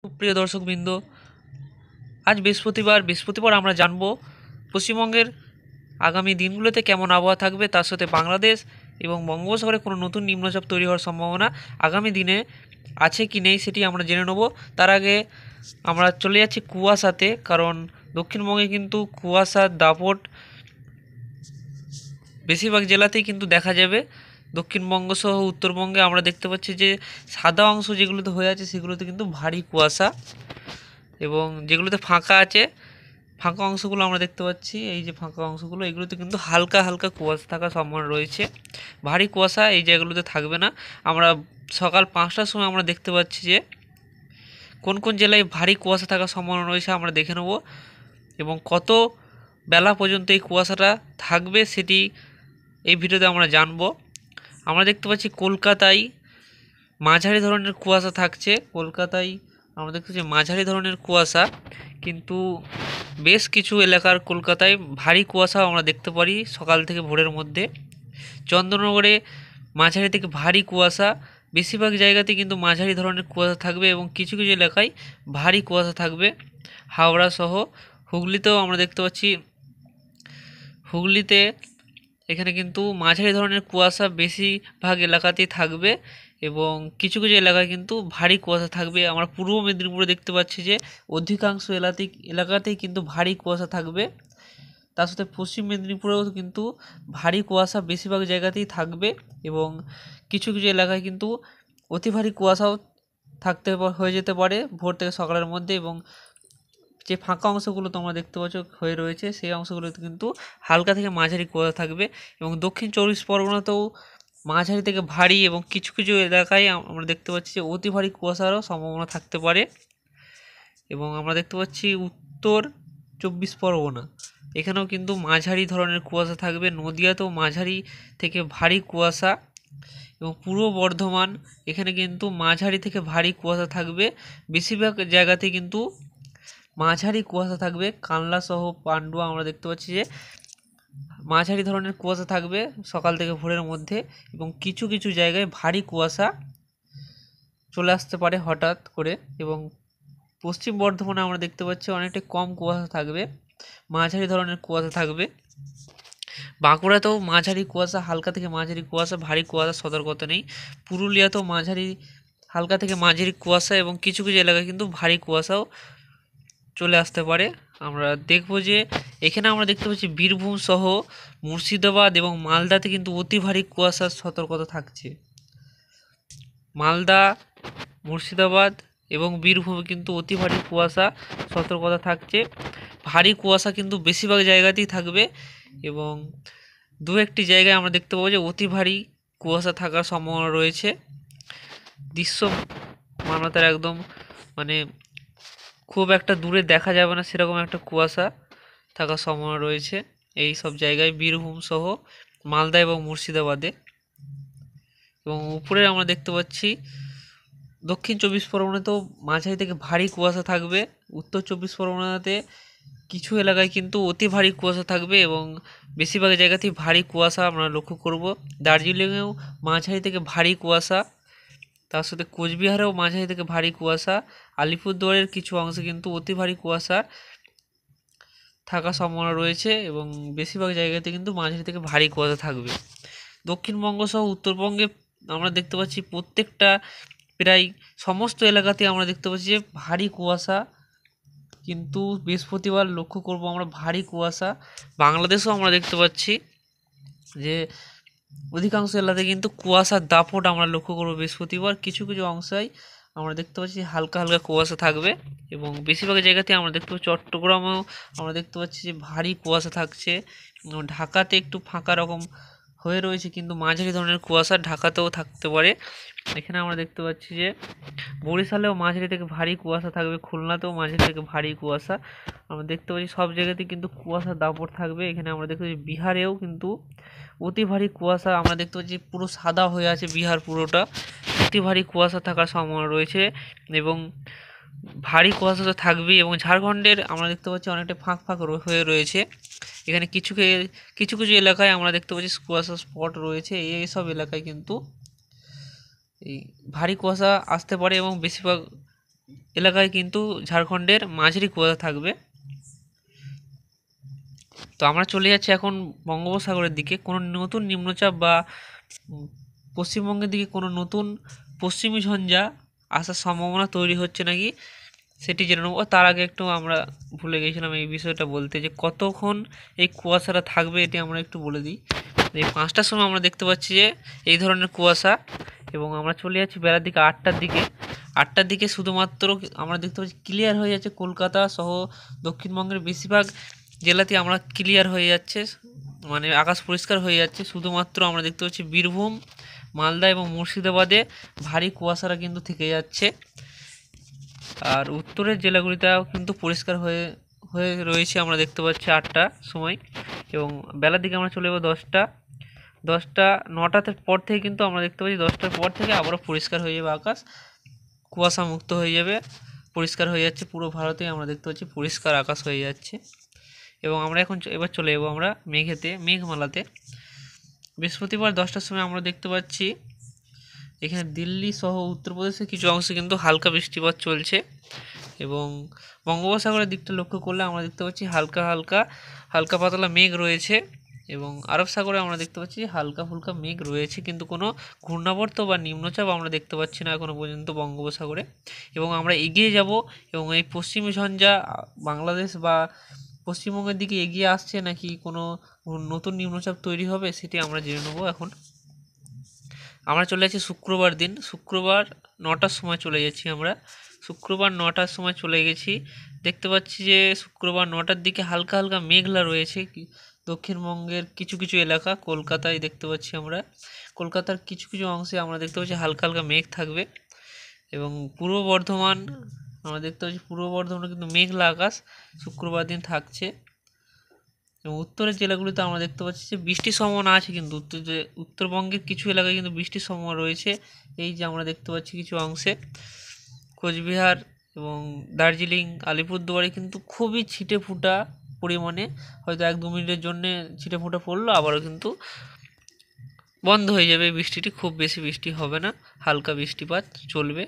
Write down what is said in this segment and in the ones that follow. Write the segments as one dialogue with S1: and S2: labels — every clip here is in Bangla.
S1: সুপ্রিয় দর্শকবৃন্দ, আজ বৃহস্পতিবার আমরা জানব পশ্চিমবঙ্গের আগামী দিনগুলোতে কেমন আবহাওয়া থাকবে, তার সাথে বাংলাদেশ এবং বঙ্গোপসাগরে কোনো নতুন নিম্নচাপ তৈরি হওয়ার সম্ভাবনা আগামী দিনে আছে কি নেই সেটি আমরা জেনে নেব। তার আগে আমরা চলে যাচ্ছি কুয়াশাতে, কারণ দক্ষিণবঙ্গে কিন্তু কুয়াশার দাপট বেশিরভাগ জেলাতেই কিন্তু দেখা যাবে। দক্ষিণবঙ্গ সহ উত্তরবঙ্গে আমরা দেখতে পাচ্ছি যে সাদা অংশ যেগুলোতে হয়ে আছে সেগুলোতে কিন্তু ভারী কুয়াশা, এবং যেগুলোতে ফাঁকা আছে ফাঁকা অংশগুলো আমরা দেখতে পাচ্ছি, এই যে ফাঁকা অংশগুলো এগুলোতে কিন্তু হালকা হালকা কুয়াশা থাকার সম্ভাবনা রয়েছে। ভারী কুয়াশা এই জায়গাগুলোতে থাকবে না। আমরা সকাল 5টার সময় আমরা দেখতে পাচ্ছি যে কোন কোন জেলায় ভারী কুয়াশা থাকার সম্ভাবনা রয়েছে আমরা দেখে নেব, এবং কত বেলা পর্যন্ত এই কুয়াশাটা থাকবে সেটি এই ভিডিওতে আমরা জানব। আমরা দেখতে পাচ্ছি কলকাতায় মাঝারি ধরনের কুয়াশা থাকছে। কলকাতায় আমরা দেখতে পাচ্ছি মাঝারি ধরনের কুয়াশা, কিন্তু বেশ কিছু এলাকার কলকাতায় ভারী কুয়াশাও আমরা দেখতে পারি সকাল থেকে ভোরের মধ্যে। চন্দননগরে মাঝারি থেকে ভারী কুয়াশা, বেশিরভাগ জায়গাতে কিন্তু মাঝারি ধরনের কুয়াশা থাকবে এবং কিছু কিছু এলাকায় ভারী কুয়াশা থাকবে। হাওড়া সহ হুগলিতেও আমরা দেখতে পাচ্ছি, হুগলিতে এখানে কিন্তু মাঝারি ধরনের কুয়াশা বেশিরভাগ এলাকাতেই থাকবে এবং কিছু কিছু এলাকায় কিন্তু ভারী কুয়াশা থাকবে। আমরা পূর্ব মেদিনীপুরে দেখতে পাচ্ছি যে অধিকাংশ এলাকাতেই কিন্তু ভারী কুয়াশা থাকবে। তার সাথে পশ্চিম মেদিনীপুরেও কিন্তু ভারী কুয়াশা বেশিরভাগ জায়গাতেই থাকবে এবং কিছু কিছু এলাকায় কিন্তু অতি ভারী কুয়াশাও হয়ে যেতে পারে ভোর থেকে সকালের মধ্যে, এবং যে ফাঁকা অংশগুলো তোমরা দেখতে পাচ্ছ হয়ে রয়েছে সেই অংশগুলোতে কিন্তু হালকা থেকে মাঝারি কুয়াশা থাকবে। এবং দক্ষিণ 24 পরগনাতেও মাঝারি থেকে ভারী এবং কিছু কিছু এলাকায় আমরা দেখতে পাচ্ছি যে অতি ভারী কুয়াশারও সম্ভাবনা থাকতে পারে। এবং আমরা দেখতে পাচ্ছি উত্তর 24 পরগনা, এখানেও কিন্তু মাঝারি ধরনের কুয়াশা থাকবে। নদিয়াতেও মাঝারি থেকে ভারী কুয়াশা, এবং পূর্ব বর্ধমান এখানে কিন্তু মাঝারি থেকে ভারী কুয়াশা থাকবে। বেশিরভাগ জায়গাতে কিন্তু মাঝারি কুয়াশা থাকবে। কানলা সহ পান্ডুয়া আমরা দেখতে পাচ্ছি যে মাঝারি ধরনের কুয়াশা থাকবে সকাল থেকে ভোরের মধ্যে, এবং কিছু কিছু জায়গায় ভারী কুয়াশা চলে আসতে পারে হঠাৎ করে। এবং পশ্চিম বর্ধমানে আমরা দেখতে পাচ্ছি অনেকটা কম কুয়াশা থাকবে, মাঝারি ধরনের কুয়াশা থাকবে। বাঁকুড়াতেও মাঝারি কুয়াশা, হালকা থেকে মাঝারি কুয়াশা, ভারী কুয়াশা সতর্কতা নেই। পুরুলিয়াতেও মাঝারি হালকা থেকে মাঝারি কুয়াশা এবং কিছু কিছু এলাকায় কিন্তু ভারী কুয়াশাও চলে আসতে পারে। আমরা দেখব যে এখানে আমরা দেখতে পাচ্ছি বীরভূম সহ মুর্শিদাবাদ এবং মালদাতে কিন্তু অতি ভারী কুয়াশার সতর্কতা থাকছে। মালদা, মুর্শিদাবাদ এবং বীরভূমে কিন্তু অতি ভারী কুয়াশা সতর্কতা থাকছে। ভারী কুয়াশা কিন্তু বেশিরভাগ জায়গাতেই থাকবে এবং দু একটি জায়গায় আমরা দেখতে পাবো যে অতি ভারী কুয়াশা থাকার সম্ভাবনা রয়েছে। দৃশ্যমানতার একদম মানে খুব একটা দূরে দেখা যাবে না সেরকম একটা কুয়াশা থাকার সম্ভাবনা রয়েছে এই সব জায়গায়, বীরভূম সহ মালদা এবং মুর্শিদাবাদে। এবং উপরে আমরা দেখতে পাচ্ছি দক্ষিণ 24 পরগনাতেও মাঝারি থেকে ভারী কুয়াশা থাকবে। উত্তর 24 পরগনাতে কিছু এলাকায় কিন্তু অতি ভারী কুয়াশা থাকবে এবং বেশিরভাগ জায়গাতেই ভারী কুয়াশা আমরা লক্ষ্য করব। দার্জিলিংয়েও মাঝারি থেকে ভারী কুয়াশা, তার সাথে কোচবিহারেও মাঝারি থেকে ভারী কুয়াশা, আলিপুরদুয়ারের কিছু অংশে কিন্তু অতি ভারী কুয়াশা থাকার সম্ভাবনা রয়েছে এবং বেশিরভাগ জায়গাতে কিন্তু মাঝারি থেকে ভারী কুয়াশা থাকবে। দক্ষিণবঙ্গ সহ উত্তরবঙ্গে আমরা দেখতে পাচ্ছি প্রত্যেকটা প্রায় সমস্ত এলাকাতে আমরা দেখতে পাচ্ছি যে ভারী কুয়াশা, কিন্তু বৃহস্পতিবার লক্ষ্য করব আমরা ভারী কুয়াশা। বাংলাদেশেও আমরা দেখতে পাচ্ছি যে অধিকাংশ এলাকাতে কিন্তু কুয়াশার দাপট আমরা লক্ষ্য করব বৃহস্পতিবার। কিছু কিছু অংশে আমরা দেখতে পাচ্ছি হালকা হালকা কুয়াশা থাকবে এবং বেশিরভাগ জায়গাতে আমরা দেখতে পাচ্ছি চট্টগ্রামেও আমরা দেখতে পাচ্ছি যে ভারী কুয়াশা থাকছে। ঢাকাতে একটু ফাঁকা রকম হয়ে রয়েছে, কিন্তু মাঝারি ধরনের কুয়াশা ঢাকাতেও থাকতে পারে। এখানে আমরা দেখতে পাচ্ছি যে বরিশালেও মাঝারি থেকে ভারী কুয়াশা থাকবে, খুলনাতেও মাঝারি থেকে ভারী কুয়াশা আমরা দেখতে পাচ্ছি। সব জায়গাতেই কিন্তু কুয়াশার দাপট থাকবে। এখানে আমরা দেখতে পাচ্ছি বিহারেও কিন্তু অতি ভারী কুয়াশা আমরা দেখতে পাচ্ছি, পুরো সাদা হয়ে আছে বিহার পুরোটা, অতি ভারী কুয়াশা থাকার সম্ভাবনা রয়েছে এবং ভারী কুয়াশা তো থাকবেই। এবং ঝাড়খণ্ডের আমরা দেখতে পাচ্ছি অনেকটা ফাঁক ফাঁক হয়ে রয়েছে। এখানে কিছু কিছু কিছু এলাকায় আমরা দেখতে পাচ্ছি কুয়াশা স্পট রয়েছে। এইসব এলাকায় কিন্তু এই ভারী কুয়াশা আসতে পারে এবং বেশিরভাগ এলাকায় কিন্তু ঝাড়খণ্ডের মাঝারি কুয়াশা থাকবে। তো আমরা চলে যাচ্ছি এখন বঙ্গোপসাগরের দিকে। কোনো নতুন নিম্নচাপ বা পশ্চিমবঙ্গের দিকে কোনো নতুন পশ্চিমী ঝঞ্ঝা আসার সম্ভাবনা তৈরি হচ্ছে নাকি সেটি জেনে নেব। তার আগে একটু আমরা ভুলে গেছিলাম এই বিষয়টা বলতে, যে কতক্ষণ এই কুয়াশাটা থাকবে এটি আমরা একটু বলে দিই। এই 5টার সময় আমরা দেখতে পাচ্ছি যে এই ধরনের কুয়াশা, এবং আমরা চলে যাচ্ছি বেলার দিকে 8টার দিকে। 8টার দিকে শুধুমাত্র আমরা দেখতে পাচ্ছি ক্লিয়ার হয়ে যাচ্ছে, কলকাতা সহ দক্ষিণবঙ্গের বেশিরভাগ জেলাতে আমরা ক্লিয়ার হয়ে যাচ্ছে, মানে আকাশ পরিষ্কার হয়ে যাচ্ছে। শুধুমাত্র আমরা দেখতে পাচ্ছি বীরভূম, মালদা এবং মুর্শিদাবাদে ভারী কুয়াশারা কিন্তু থেকে যাচ্ছে। আর উত্তরের জেলাগুলিতেও কিন্তু পরিষ্কার হয়ে হয়ে রয়েছে আমরা দেখতে পাচ্ছি 8টার সময়। এবং বেলার দিকে আমরা চলে যাবো 10টা 9টার পর থেকে কিন্তু আমরা দেখতে পাচ্ছি 10টার পর থেকে আবারও পরিষ্কার হয়ে যাবে আকাশ, কুয়াশা মুক্ত হয়ে যাবে, পরিষ্কার হয়ে যাচ্ছে। পুরো ভারতে আমরা দেখতে পাচ্ছি পরিষ্কার আকাশ হয়ে যাচ্ছে। এবং আমরা এবার চলে যাবো আমরা মেঘমালাতে। বৃহস্পতিবার 10টার সময় আমরা দেখতে পাচ্ছি এখানে দিল্লি সহ উত্তরপ্রদেশের কিছু অংশে কিন্তু হালকা বৃষ্টিপাত চলছে। এবং বঙ্গোপসাগরের দিকটা লক্ষ্য করলে আমরা দেখতে পাচ্ছি হালকা পাতলা মেঘ রয়েছে। এবং আরব সাগরে আমরা দেখতে পাচ্ছি হালকা ফুলকা মেঘ রয়েছে, কিন্তু কোনো ঘূর্ণাবর্ত বা নিম্নচাপ আমরা দেখতে পাচ্ছি না এখনও পর্যন্ত বঙ্গোপসাগরে। এবং আমরা এগিয়ে যাব, এবং এই পশ্চিমী ঝঞ্ঝা বাংলাদেশ বা পশ্চিমবঙ্গের দিকে এগিয়ে আসছে নাকি কোনো নতুন নিম্নচাপ তৈরি হবে সেটি আমরা জেনে নেব এখন। আমরা চলে যাচ্ছি শুক্রবার 9টার সময় চলে যাচ্ছি আমরা। শুক্রবার 9টার সময় চলে গেছি, দেখতে পাচ্ছি যে শুক্রবার 9টার দিকে হালকা হালকা মেঘলা রয়েছে দক্ষিণবঙ্গের কিছু কিছু এলাকা। কলকাতায় দেখতে পাচ্ছি আমরা, কলকাতার কিছু কিছু অংশে আমরা দেখতে পাচ্ছি হালকা হালকা মেঘ থাকবে। এবং পূর্ব বর্ধমান আমরা দেখতে পাচ্ছি, পূর্ব বর্ধমানে কিন্তু মেঘলা আকাশ শুক্রবার দিন থাকছে। এবং উত্তরের জেলাগুলিতে আমরা দেখতে পাচ্ছি যে বৃষ্টির সম্ভাবনা আছে, কিন্তু উত্তরবঙ্গের কিছু এলাকায় কিন্তু বৃষ্টির সম্ভাবনা রয়েছে। এই যে আমরা দেখতে পাচ্ছি কিছু অংশে কোচবিহার এবং দার্জিলিং, আলিপুরদুয়ারে কিন্তু খুবই ছিটে ফুটা পরিমাণে, হয়তো 1-2 মিনিটের জন্যে ছিটে ফুটা পড়লো, আবারও কিন্তু বন্ধ হয়ে যাবে বৃষ্টিটি। খুব বেশি বৃষ্টি হবে না, হালকা বৃষ্টিপাত চলবে।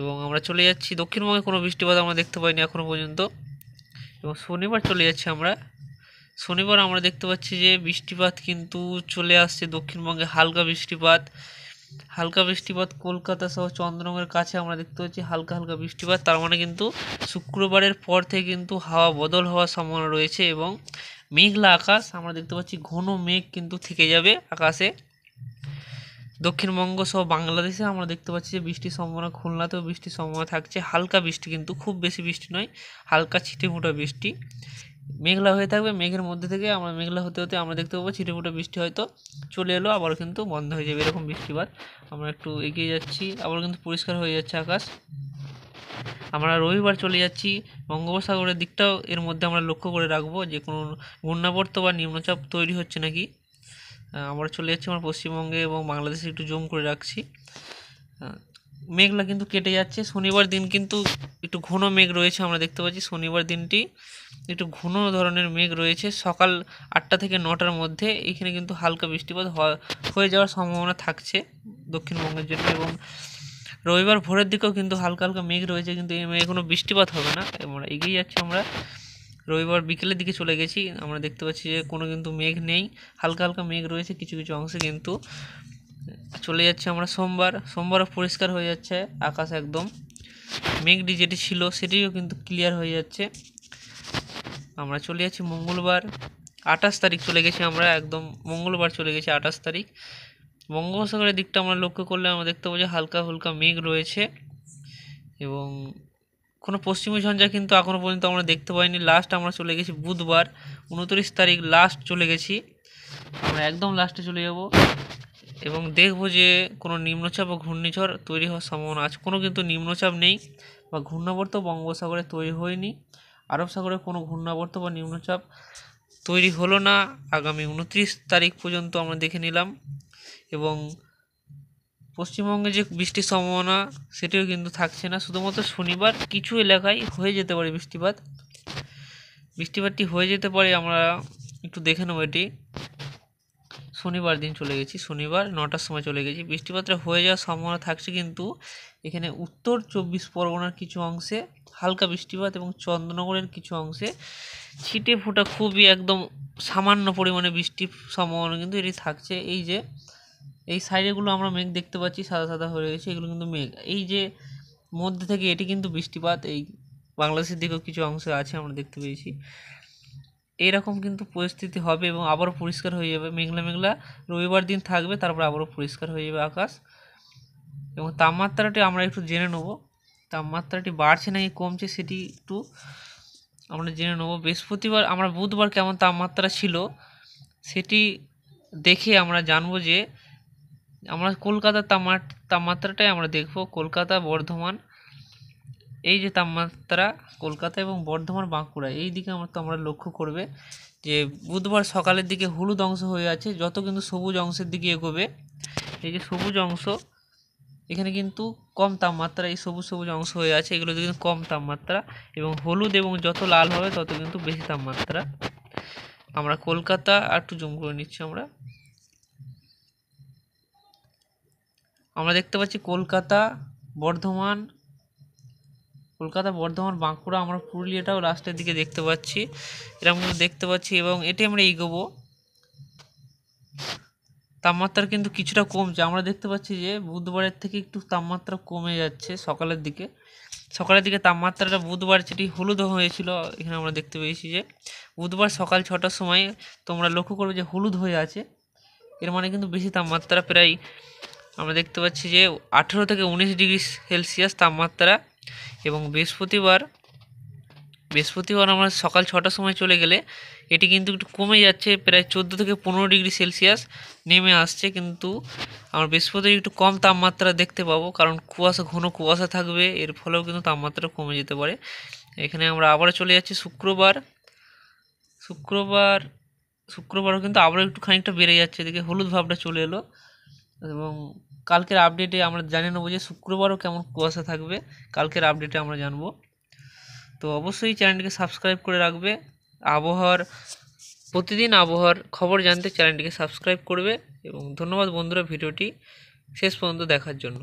S1: এবং আমরা চলে যাচ্ছি দক্ষিণবঙ্গে, কোনো বৃষ্টিপাত আমরা দেখতে পাইনি এখনও পর্যন্ত। এবং শনিবার চলে যাচ্ছি আমরা। শনিবার আমরা দেখতে পাচ্ছি যে বৃষ্টিপাত কিন্তু চলে আসছে দক্ষিণবঙ্গে, হালকা বৃষ্টিপাত কলকাতা সহ চন্দ্রনগরের কাছে আমরা দেখতে পাচ্ছি হালকা হালকা বৃষ্টিপাত। তার মানে কিন্তু শুক্রবারের পর থেকে কিন্তু হাওয়া বদল হওয়ার সম্ভাবনা রয়েছে। এবং মেঘলা আকাশ আমরা দেখতে পাচ্ছি, ঘন মেঘ কিন্তু থেকে যাবে আকাশে। দক্ষিণবঙ্গ সহ বাংলাদেশে আমরা দেখতে পাচ্ছি যে বৃষ্টির সম্ভাবনা, খুলনাতেও বৃষ্টির সম্ভাবনা থাকছে। হালকা বৃষ্টি, কিন্তু খুব বেশি বৃষ্টি নয়, হালকা ছিটেফোঁটা বৃষ্টি। মেঘলা হয়ে থাকবে, মেঘের মধ্যে থেকে আমরা মেঘলা হতে হতে আমরা দেখতে পাবো ছিটেফোঁটা বৃষ্টি হয়তো চলে এলো, আবার কিন্তু বন্ধ হয়ে যাবে, এরকম বৃষ্টিপাত। আমরা একটু এগিয়ে যাচ্ছি, আবার কিন্তু পরিষ্কার হয়ে যাচ্ছে আকাশ। আমরা রবিবার চলে যাচ্ছি বঙ্গোপসাগরের দিকটাও এর মধ্যে আমরা লক্ষ্য করে রাখবো যে কোনো ঘূর্ণাবর্ত বা নিম্নচাপ তৈরি হচ্ছে নাকি। আমরা চলে যাচ্ছি আমার পশ্চিমবঙ্গে এবং বাংলাদেশে, একটু জুম করে রাখছি। মেঘলা কিন্তু কেটে যাচ্ছে। শনিবার দিন কিন্তু একটু ঘন মেঘ রয়েছে, আমরা দেখতে পাচ্ছি শনিবার দিনটি একটু ঘন ধরনের মেঘ রয়েছে। সকাল 8টা থেকে 9টার মধ্যে এখানে কিন্তু হালকা বৃষ্টিপাত হয়ে যাওয়ার সম্ভাবনা থাকছে দক্ষিণবঙ্গের জন্য। এবং রবিবার ভোরের দিকেও কিন্তু হালকা হালকা মেঘ রয়েছে, কিন্তু এই মেঘে কোনো বৃষ্টিপাত হবে না। আমরা এগিয়ে যাচ্ছি, আমরা রবিবার বিকেলের দিকে চলে গেছি, আমরা দেখতে পাচ্ছি যে কোনো কিন্তু মেঘ নেই, হালকা হালকা মেঘ রয়েছে কিছু কিছু অংশে। কিন্তু চলে যাচ্ছে আমরা সোমবারও পরিষ্কার হয়ে যাচ্ছে আকাশ, একদম মেঘটি যেটি ছিল সেটিও কিন্তু ক্লিয়ার হয়ে যাচ্ছে। আমরা চলে যাচ্ছি মঙ্গলবার 28 তারিখ চলে গেছি আমরা, একদম মঙ্গলবার চলে গেছি 28 তারিখ। বঙ্গোপসাগরের দিকটা আমরা লক্ষ্য করলে আমরা দেখতে পাবো যে হালকা হালকা মেঘ রয়েছে। এবং কোনো পশ্চিমী ঝঞ্ঝা কিন্তু এখনও পর্যন্ত আমরা দেখতে পাইনি। লাস্ট আমরা চলে গেছি বুধবার 29 তারিখ, লাস্ট চলে গেছি আমরা, একদম লাস্টে চলে যাব এবং দেখব যে কোনো নিম্নচাপ বা ঘূর্ণিঝড় তৈরি হওয়ার সম্ভাবনা আছে। কোনো কিন্তু নিম্নচাপ নেই বা ঘূর্ণাবর্ত বঙ্গোপসাগরে তৈরি হয়নি। আরব সাগরে কোনো ঘূর্ণাবর্ত বা নিম্নচাপ তৈরি হলো না আগামী 29 তারিখ পর্যন্ত আমরা দেখে নিলাম। এবং পশ্চিমবঙ্গে যে বৃষ্টির সম্ভাবনা সেটিও কিন্তু থাকছে না, শুধুমাত্র শনিবার কিছু এলাকায় হয়ে যেতে পারে বৃষ্টিপাতটি হয়ে যেতে পারে। আমরা একটু দেখে নেব এটি। শনিবার দিন চলে গেছি, শনিবার 9টার সময় চলে গেছি, বৃষ্টিপাতটা হয়ে যাওয়ার সম্ভাবনা থাকছে, কিন্তু এখানে উত্তর 24 পরগনার কিছু অংশে হালকা বৃষ্টিপাত এবং চন্দ্রনগরের কিছু অংশে ছিটে ফোঁটা খুবই একদম সামান্য পরিমাণে বৃষ্টির সম্ভাবনা কিন্তু এটি থাকছে। এই যে এই সাইডেগুলো আমরা মেঘ দেখতে পাচ্ছি, সাদা সাদা হয়ে রয়েছে, এগুলো কিন্তু মেঘ। এই যে মধ্যে থেকে এটি কিন্তু বৃষ্টিপাত, এই বাংলাদেশের দিকেও কিছু অংশে আছে আমরা দেখতে পেয়েছি। এইরকম কিন্তু পরিস্থিতি হবে এবং আবারও পরিষ্কার হয়ে যাবে, মেঘলা মেঘলা রবিবার দিন থাকবে, তারপর আবারও পরিষ্কার হয়ে যাবে আকাশ। এবং তাপমাত্রাটি আমরা একটু জেনে নেব, তাপমাত্রাটি বাড়ছে নাকি কমছে সেটি একটু আমরা জেনে নেব। বৃহস্পতিবার আমরা বুধবার কেমন তাপমাত্রা ছিল সেটি দেখে আমরা জানবো যে আমরা কলকাতার তাপমাত্রাটাই আমরা দেখব। কলকাতা, বর্ধমান, এই যে তাপমাত্রা কলকাতা এবং বর্ধমান, বাঁকুড়া এই দিকে আমরা লক্ষ্য করবে যে বুধবার সকালের দিকে হলুদ অংশ হয়ে আছে, যত কিন্তু সবুজ অংশের দিকে এগোবে, এই যে সবুজ অংশ এখানে কিন্তু কম তাপমাত্রা, এই সবুজ সবুজ অংশ হয়ে আছে, এগুলো কিন্তু কম তাপমাত্রা, এবং হলুদ এবং যত লাল হবে তত কিন্তু বেশি তাপমাত্রা। আমরা কলকাতা আর একটু জুম করে নিচ্ছি, আমরা দেখতে পাচ্ছি কলকাতা, বর্ধমান, বাঁকুড়া, আমরা পুরুলিয়াটাও লাস্টের দিকে দেখতে পাচ্ছি, এরকম দেখতে পাচ্ছি। এবং এটি আমরা এগোবো, তাপমাত্রা কিন্তু কিছুটা কমছে, আমরা দেখতে পাচ্ছি যে বুধবারের থেকে একটু তাপমাত্রা কমে যাচ্ছে সকালের দিকে তাপমাত্রাটা বুধবার যেটি হলুদ হয়েছিল, এখানে আমরা দেখতে পেয়েছি যে বুধবার সকাল 6টার সময় তোমরা লক্ষ্য করবে যে হলুদ হয়ে আছে, এর মানে কিন্তু বেশি তাপমাত্রা, প্রায় আমরা দেখতে পাচ্ছি যে 18 থেকে 19 ডিগ্রি সেলসিয়াস তাপমাত্রা। এবং বৃহস্পতিবার আমরা সকাল 6টার সময় চলে গেলে এটি কিন্তু একটু কমে যাচ্ছে, প্রায় 14 থেকে 15 ডিগ্রি সেলসিয়াস নেমে আসছে, কিন্তু আমরা বৃহস্পতিবার একটু কম তাপমাত্রা দেখতে পাবো, কারণ ঘন কুয়াশা থাকবে, এর ফলেও কিন্তু তাপমাত্রা কমে যেতে পারে। এখানে আমরা আবারও চলে যাচ্ছি শুক্রবারও কিন্তু আবারও একটু খানিকটা বেড়ে যাচ্ছে, এদিকে হলুদ ভাবটা চলে এলো। এবং কালকের আপডেটে আমরা জানিয়ে নেবো যে শুক্রবারও কেমন কুয়াশা থাকবে, কালকের আপডেটে আমরা জানবো। তো অবশ্যই চ্যানেলটিকে সাবস্ক্রাইব করে রাখবে, প্রতিদিন আবহাওয়ার খবর জানতে চ্যানেলটিকে সাবস্ক্রাইব করবে। এবং ধন্যবাদ বন্ধুরা ভিডিওটি শেষ পর্যন্ত দেখার জন্য।